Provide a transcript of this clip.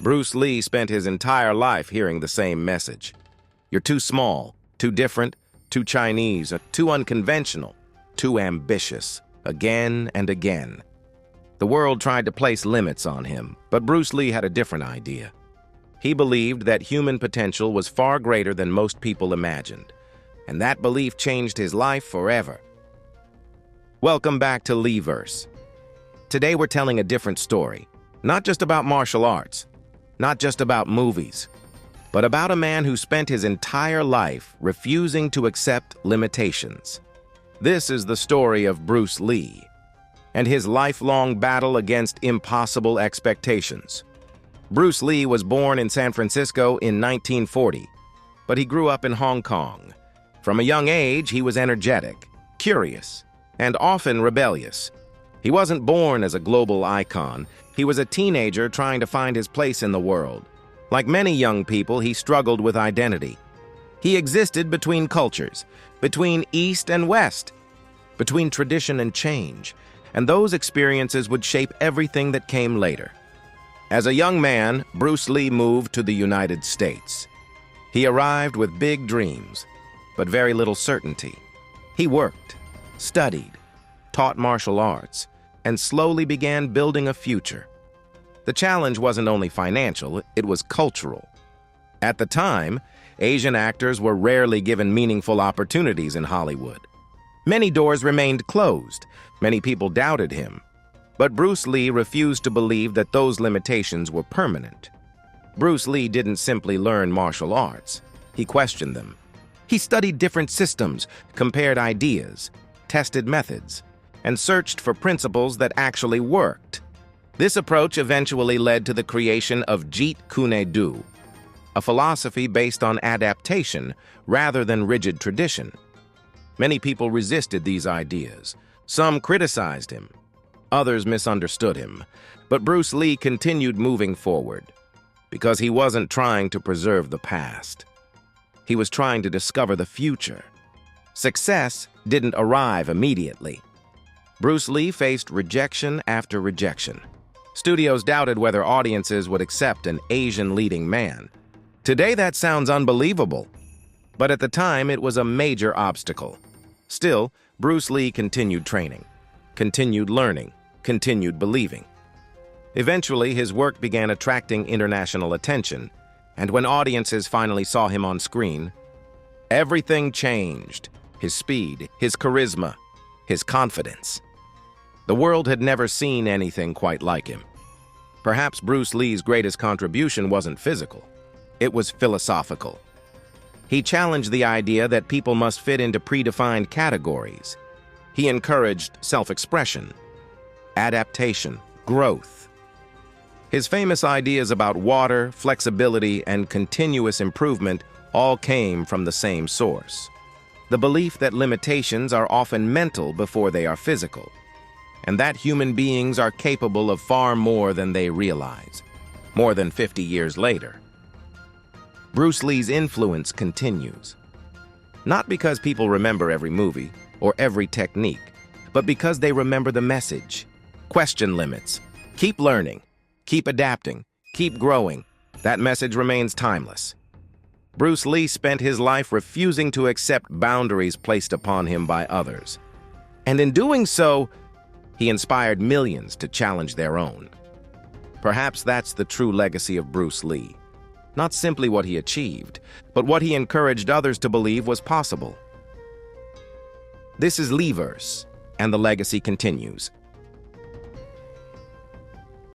Bruce Lee spent his entire life hearing the same message. You're too small, too different, too Chinese, too unconventional, too ambitious, again and again. The world tried to place limits on him, but Bruce Lee had a different idea. He believed that human potential was far greater than most people imagined, and that belief changed his life forever. Welcome back to LeeVerse. Today we're telling a different story, not just about martial arts, not just about movies, but about a man who spent his entire life refusing to accept limitations. This is the story of Bruce Lee and his lifelong battle against impossible expectations. Bruce Lee was born in San Francisco in 1940, but he grew up in Hong Kong. From a young age, he was energetic, curious, and often rebellious. He wasn't born as a global icon. He was a teenager trying to find his place in the world. Like many young people, he struggled with identity. He existed between cultures, between East and West, between tradition and change, and those experiences would shape everything that came later. As a young man, Bruce Lee moved to the United States. He arrived with big dreams, but very little certainty. He worked, studied, taught martial arts, and slowly began building a future. The challenge wasn't only financial, it was cultural. At the time, Asian actors were rarely given meaningful opportunities in Hollywood. Many doors remained closed. Many people doubted him. But Bruce Lee refused to believe that those limitations were permanent. Bruce Lee didn't simply learn martial arts. He questioned them. He studied different systems, compared ideas, tested methods, and searched for principles that actually worked. This approach eventually led to the creation of Jeet Kune Do, a philosophy based on adaptation rather than rigid tradition. Many people resisted these ideas. Some criticized him. Others misunderstood him. But Bruce Lee continued moving forward because he wasn't trying to preserve the past. He was trying to discover the future. Success didn't arrive immediately. Bruce Lee faced rejection after rejection. Studios doubted whether audiences would accept an Asian leading man. Today that sounds unbelievable, but at the time it was a major obstacle. Still, Bruce Lee continued training, continued learning, continued believing. Eventually, his work began attracting international attention, and when audiences finally saw him on screen, everything changed. His speed, his charisma, his confidence. The world had never seen anything quite like him. Perhaps Bruce Lee's greatest contribution wasn't physical. It was philosophical. He challenged the idea that people must fit into predefined categories. He encouraged self-expression, adaptation, growth. His famous ideas about water, flexibility, and continuous improvement all came from the same source. The belief that limitations are often mental before they are physical, and that human beings are capable of far more than they realize. More than 50 years later, Bruce Lee's influence continues. Not because people remember every movie or every technique, but because they remember the message. Question limits. Keep learning. Keep adapting. Keep growing. That message remains timeless. Bruce Lee spent his life refusing to accept boundaries placed upon him by others. And in doing so, he inspired millions to challenge their own. Perhaps that's the true legacy of Bruce Lee. Not simply what he achieved, but what he encouraged others to believe was possible. This is LeeVerse, and the legacy continues.